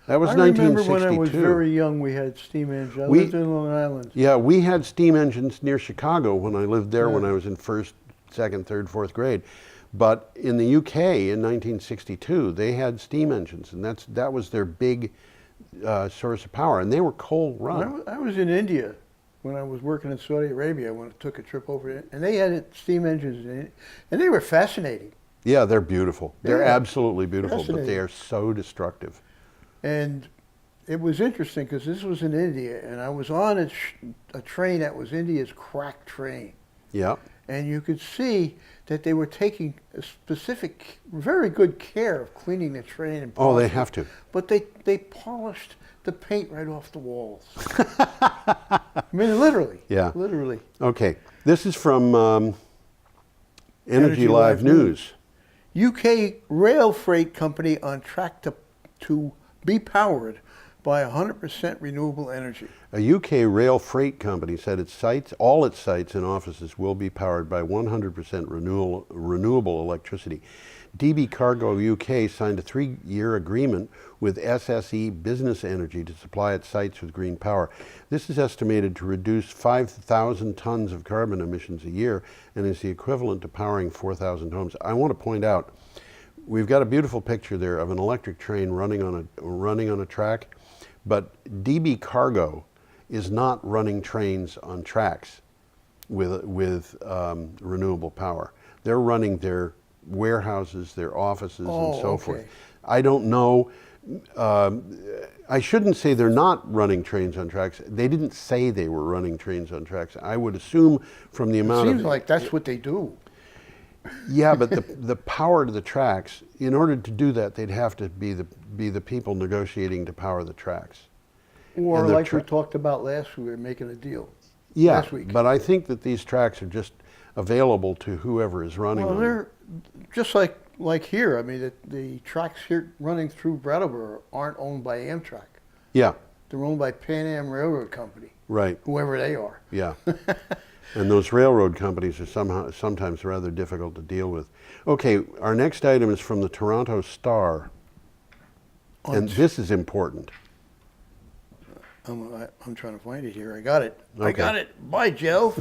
That was I remember 1962. when I was very young, we had steam engines. I We- lived in Long Island. Yeah, we had steam engines near Chicago when I lived there when Yeah. I was in first, second, third, fourth grade. But in the UK in 1962, they had steam engines, and that was their big source of power, and they were coal run. I was in India when I was working in Saudi Arabia when I took a trip over there, and they had steam engines in it, and they were fascinating. Yeah, they're beautiful. They're Yeah. absolutely beautiful, but they Fascinating. are so destructive. And it was interesting because this was in India, and I was on a train that was India's crack train. Yeah. And you could see that they were taking a specific, very good care of cleaning the train. And Oh, they polishing it. have to. But they polished the paint right off the walls. I mean, literally. Yeah. Literally. Okay, this is from Energy Energy Live Live News. UK rail freight company on track to be powered by 100% renewable energy. A UK rail freight company said all its sites and offices will be powered by 100% renewable electricity. DB Cargo UK signed a 3-year agreement with SSE Business Energy to supply its sites with green power. This is estimated to reduce 5,000 tons of carbon emissions a year and is the equivalent to powering 4,000 homes. I want to point out, we've got a beautiful picture there of an electric train running on a track, but DB Cargo is not running trains on tracks with renewable power. They're running their warehouses, their offices, and so forth. I don't know. I shouldn't say they're not running trains on tracks. They didn't say they were running trains on tracks. I would assume from the amount It seems like that's what they do. Yeah, but the power to the tracks, in order to do that, they'd have to be the people negotiating to power the tracks. Or And the like we talked about last week, we were making a deal. Yeah, Last week. but I think that these tracks are just available to whoever is running Well, them. they're just like here. I mean, the tracks here running through Brattleboro aren't owned by Amtrak. Yeah, They're owned by Pan Am Railroad Company, right. whoever they are. Yeah. And those railroad companies are sometimes rather difficult to deal with. Okay, our next item is from the Toronto Star. And this is important. I'm trying to find it here. I got it. I Okay. got it. Bye, Joe.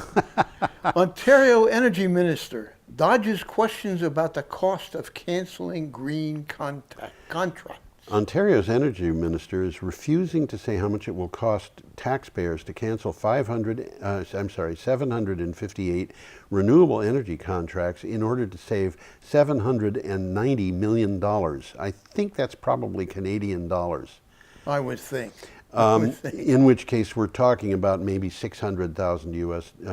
Ontario Energy Minister dodges questions about the cost of canceling green contracts. Ontario's energy minister is refusing to say how much it will cost taxpayers to cancel 758 renewable energy contracts in order to save $790 million. I think that's probably Canadian dollars. I would think. In which case we're talking about maybe 600,000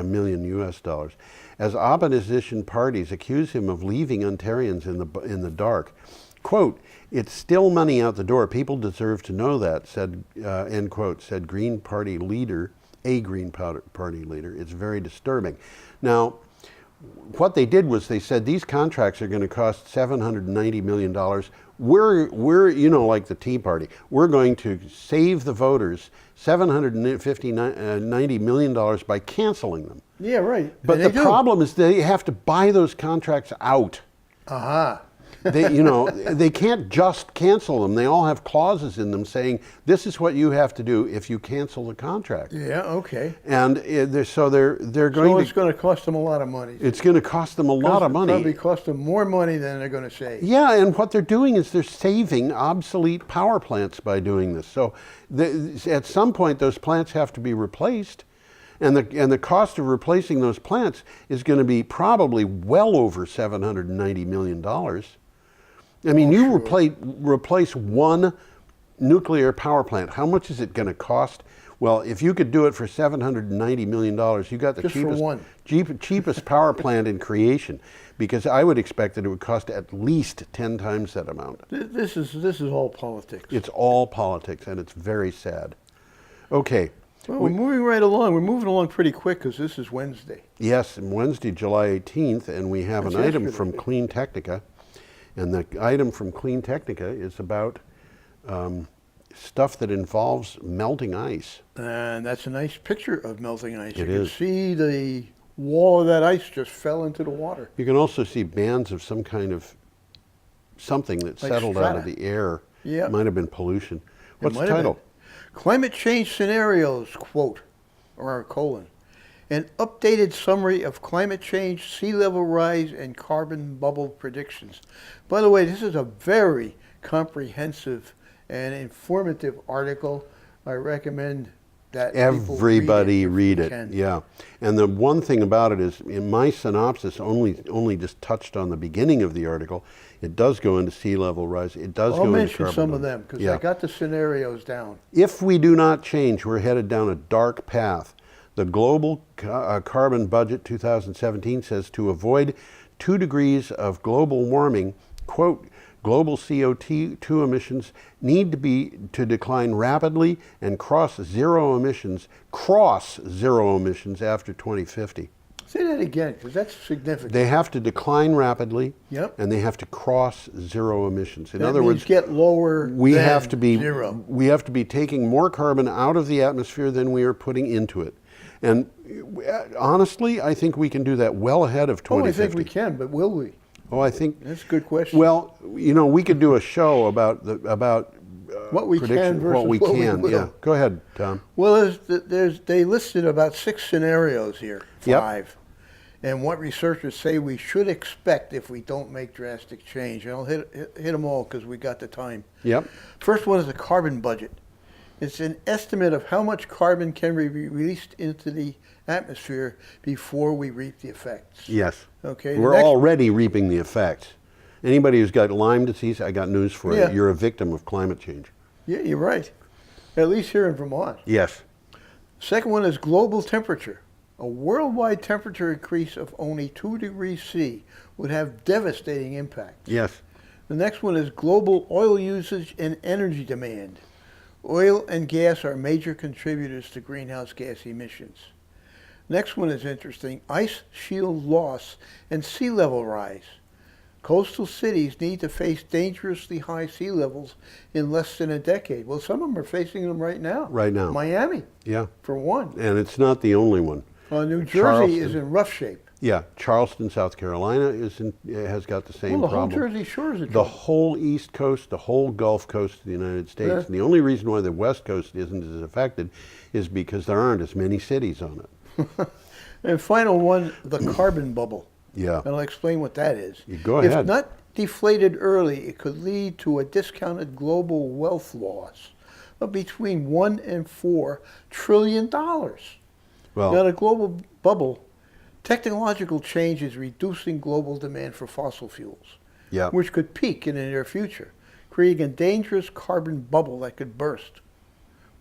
million US dollars. As opposition parties accuse him of leaving Ontarians in the dark. Quote, "It's still money out the door. People deserve to know that," said, end quote, said a Green Party leader. It's very disturbing. Now, what they did was they said these contracts are going to cost $790 million. We're like the Tea Party. We're going to save the voters $790 million by canceling them. Yeah, right. But the problem is they have to buy those contracts out. Uh-huh. They can't just cancel them. They all have clauses in them saying this is what you have to do if you cancel the contract. Yeah, okay. And they're going So it's going to cost them a lot of money. It's going to cost them a lot of money. Probably cost them more money than they're going to save. Yeah, and what they're doing is they're saving obsolete power plants by doing this. So at some point, those plants have to be replaced, and the cost of replacing those plants is going to be probably well over $790 million. I mean, replace one nuclear power plant. How much is it going to cost? Well, if you could do it for $790 million, you got the cheapest power plant in creation, because I would expect that it would cost at least 10 times that amount. This is all politics. It's all politics, and it's very sad. Okay. Well, we're moving right along. We're moving along pretty quick because this is Wednesday. Yes, Wednesday, July 18th, and we have an item from Clean Technica. And the item from Clean Technica is about stuff that involves melting ice. And that's a nice picture of melting ice. It you is. can see the wall of that ice just fell into the water. You can also see bands of some kind of something that Like settled out of strata. the air. Yeah. It might have been pollution. What's the might have title? been. Climate Change Scenarios, quote, or a colon. An updated summary of climate change, sea level rise, and carbon bubble predictions. By the way, this is a very comprehensive and informative article. I recommend that people Everybody read if it. they can. Yeah. And the one thing about it is, in my synopsis, only just touched on the beginning of the article. It does go into sea level rise. It does I'll go into mention carbon some of bubble. them because Yeah. I got the scenarios down. If we do not change, we're headed down a dark path. The global carbon budget 2017 says to avoid 2 degrees of global warming, quote, global CO2 emissions need to decline rapidly and cross zero emissions after 2050. Say that again because that's significant. They have to decline rapidly, Yep. and they have to cross zero emissions. In That other means words, get lower we than have to be zero. we have to be taking more carbon out of the atmosphere than we are putting into it. And honestly, I think we can do that well ahead of Oh, I 2050. think we can, but will we? Oh, I think. That's a good question. Well, we could do a show about What we prediction, can versus what we can. will. Yeah, go ahead, Tom. Well, they listed about 6 scenarios here, Yep. 5, and what researchers say we should expect if we don't make drastic change. And I'll hit them all because we got the time. Yep. First one is the carbon budget. It's an estimate of how much carbon can be released into the atmosphere before we reap the effects. Yes. Okay. the We're next- already reaping the effects. Anybody who's got Lyme disease, I got news for Yeah. you. You're a victim of climate change. Yeah, you're right. At least here in Vermont. Yes. Second one is global temperature. A worldwide temperature increase of only 2 degrees C would have devastating impacts. Yes. The next one is global oil usage and energy demand. Oil and gas are major contributors to greenhouse gas emissions. Next one is interesting. Ice shield loss and sea level rise. Coastal cities need to face dangerously high sea levels in less than a decade. Well, some of them are facing them right now. Right now. Miami, Yeah. for one. And it's not the only one. New Jersey Charleston. is in rough shape. Yeah, Charleston, South Carolina has got the same Well, the whole problem. Jersey Shore is in The trouble. whole East Coast, the whole Gulf Coast of the United States. Yeah. And the only reason why the West Coast isn't as affected is because there aren't as many cities on it. And final one, the carbon bubble. Yeah. And I'll explain what that is. You go ahead. If not deflated early, it could lead to a discounted global wealth loss of between $1 and $4 trillion. Now, Well, the global bubble, technological change is reducing global demand for fossil fuels, yeah. which could peak in the near future, creating a dangerous carbon bubble that could burst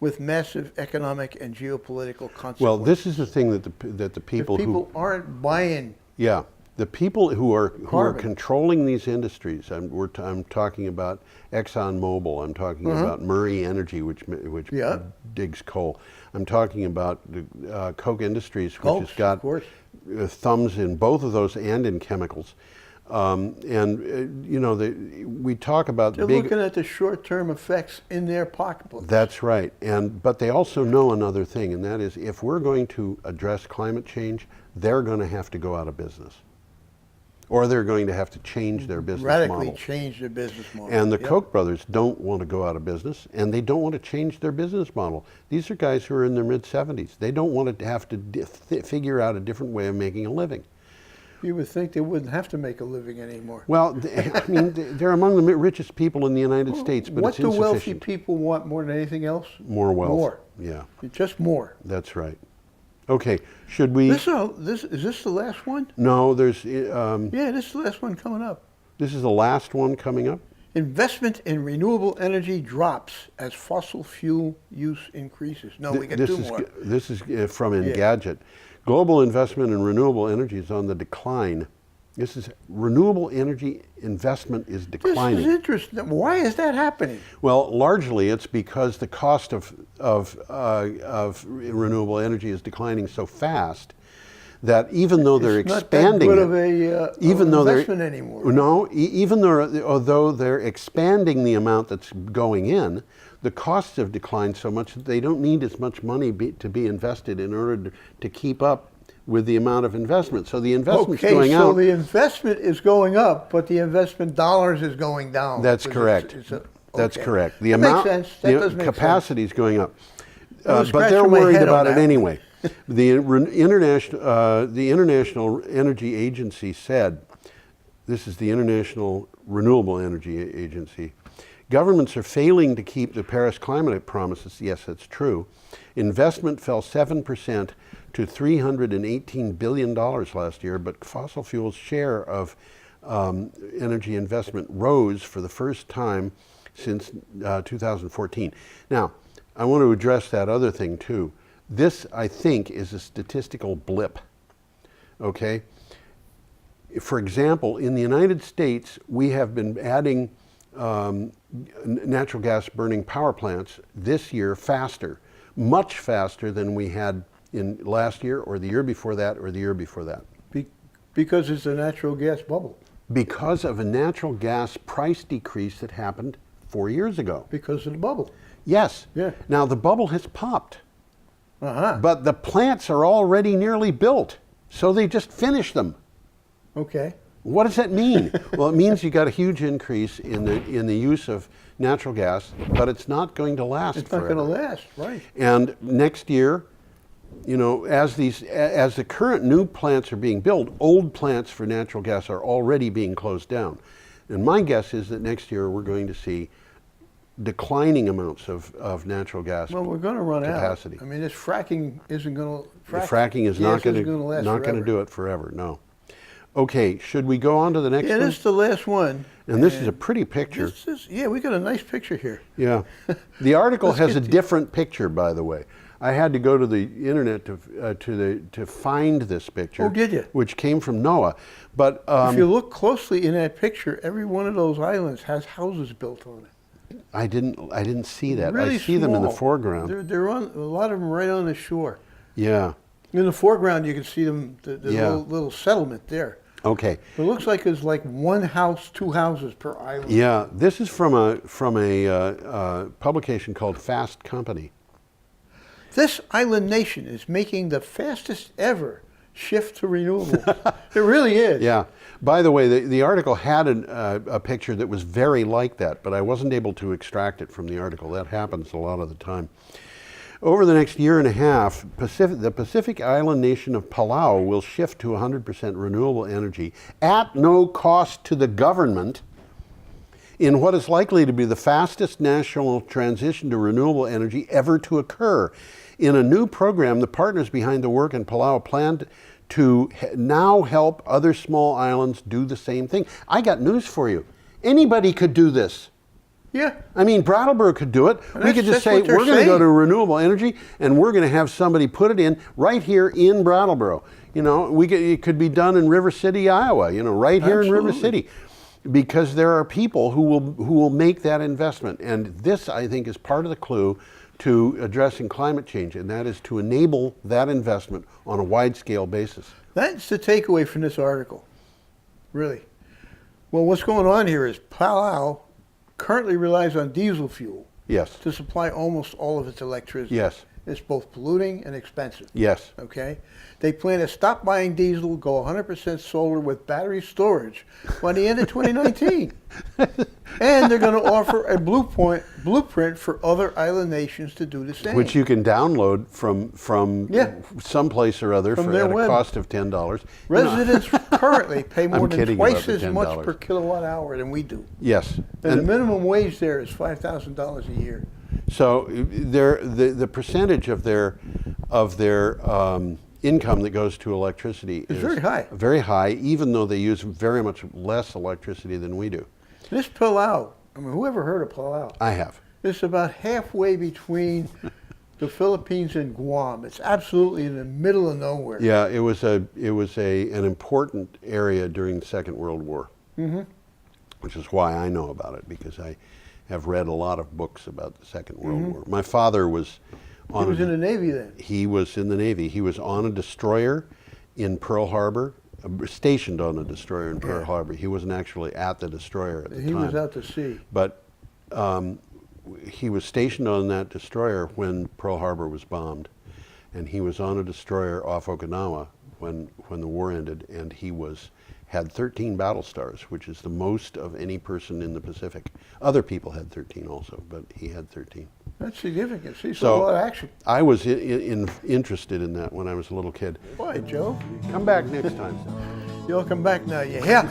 with massive economic and geopolitical consequences. Well, this is the thing that the If people people aren't buying. Yeah, the people who are Carbon. controlling these industries. I'm talking about ExxonMobil. I'm talking about Murray Energy, which Yeah. digs coal. I'm talking about the Koch Industries, which Koch, has got of course. thumbs in both of those and in chemicals. We talk about They're big. looking at the short-term effects in their pocketbooks. That's right. But they also know another thing, and that is if we're going to address climate change, they're going to have to go out of business. Or they're going to have to change their business Radically model. change their business model. And the Yep. Koch brothers don't want to go out of business, and they don't want to change their business model. These are guys who are in their mid-70s. They don't want to have to figure out a different way of making a living. You would think they wouldn't have to make a living anymore. Well, they're among the richest people in the United States, but what it's do wealthy insufficient. people want more than anything else? More wealth. More. Yeah, Just more. that's right. Okay, should we? Is this the last one? No, there's. Yeah, this is the last one coming up. This is the last one coming up. Investment in renewable energy drops as fossil fuel use increases. No, we got This two is more. this is from Yeah. Engadget. Global investment in renewable energy is on the decline. This is renewable energy investment is This declining. is interesting. Why is that happening? Well, largely it's because the cost of renewable energy is declining so fast that even though they're It's not expanding that it, good of a even though investment anymore. No, even though they're expanding the amount that's going in, the costs have declined so much that they don't need as much money to be invested in order to keep up with the amount of investment. So the investment's going so out. the investment is going up, but the investment dollars is going down. That's Because correct. It's a That's Okay. correct. The That makes amount, sense. That does make sense. capacity is going up. I was But they're scratching my worried head on about it that. anyway. The International Energy Agency said, this is the International Renewable Energy Agency, governments are failing to keep the Paris climate promises. Yes, that's true. Investment fell 7% to $318 billion last year, but fossil fuels' share of energy investment rose for the first time since 2014. Now, I want to address that other thing too. This, I think, is a statistical blip, okay? For example, in the United States, we have been adding natural gas burning power plants this year faster, much faster than we had in last year or the year before that or the year before that. Because it's a natural gas bubble. Because of a natural gas price decrease that happened 4 years ago. Because of the bubble. Yes. Yeah. Now the bubble has popped, Uh-huh. but the plants are already nearly built, so they just finished them. Okay. What does that mean? Well, it means you got a huge increase in the use of natural gas, but it's not going to last It's not forever. going to last, right? And next year, you know, as the current new plants are being built, old plants for natural gas are already being closed down. And my guess is that next year we're going to see declining amounts of natural gas Well, we're going to run capacity. out. I mean, this fracking isn't going to. The fracking is not going to do it forever. No. Okay, should we go on to the next Yeah, one? this is the last one. And this is a pretty picture. Yeah, we got a nice picture here. Yeah. The article Let's has a get to- different picture, by the way. I had to go to the internet to find this picture. Oh, did you? Which came from NOAA. But If you look closely in that picture, every one of those islands has houses built on it. I didn't see that. Really I see them in the small. foreground. They're on a lot of them right on the shore. Yeah. In the foreground, you can see them. The Yeah. little settlement there. Okay. It looks like it's like one house, two houses per island. Yeah. This is from a publication called Fast Company. This island nation is making the fastest ever shift to renewables. It really is. Yeah. By the way, the article had a picture that was very like that, but I wasn't able to extract it from the article. That happens a lot of the time. Over the next year and a half, the Pacific island nation of Palau will shift to 100% renewable energy at no cost to the government in what is likely to be the fastest national transition to renewable energy ever to occur. In a new program, the partners behind the work in Palau plan to now help other small islands do the same thing. I got news for you. Anybody could do this. Yeah. I mean, Brattleboro could do it. We could just that's say, what they're we're going to go saying. to renewable energy, and we're going to have somebody put it in right here in Brattleboro. You know, it could be done in River City, Iowa, you know, right here in River Absolutely. City. Because there are people who will make that investment. And this, I think, is part of the clue to addressing climate change, and that is to enable that investment on a wide-scale basis. That's the takeaway from this article, really. Well, what's going on here is Palau currently relies on diesel fuel Yes. to supply almost all of its electricity. Yes. It's both polluting and expensive. Yes. Okay? They plan to stop buying diesel, go 100% solar with battery storage by the end of 2019. And they're going to offer a blueprint for other island nations to do the same. Which you can download from Yeah. someplace or other From for their at a web. cost of $10. Residents currently pay more I'm than kidding about twice the as much $10. per kilowatt hour than we do. Yes. And the minimum wage there is $5,000 a year. So the percentage of their income that goes to electricity is very high. Very high, even though they use very much less electricity than we do. This Palau, I mean, who ever heard of Palau? I have. It's about halfway between the Philippines and Guam. It's absolutely in the middle of nowhere. Yeah, it was an important area during the Second World War, which is why I know about it, because I have read a lot of books about the Second World War. My father was He was in the Navy then. He was in the Navy. He was on a destroyer in Pearl Harbor, stationed on a destroyer in Pearl Harbor. He wasn't actually at the destroyer at the time. He was out to sea. But he was stationed on that destroyer when Pearl Harbor was bombed. And he was on a destroyer off Okinawa when the war ended, and he had 13 battle stars, which is the most of any person in the Pacific. Other people had 13 also, but he had 13. That's significant. See, So- a lot of action. I was interested in that when I was a little kid. Boy, Joe, Come back next time. you'll come back now, you hear?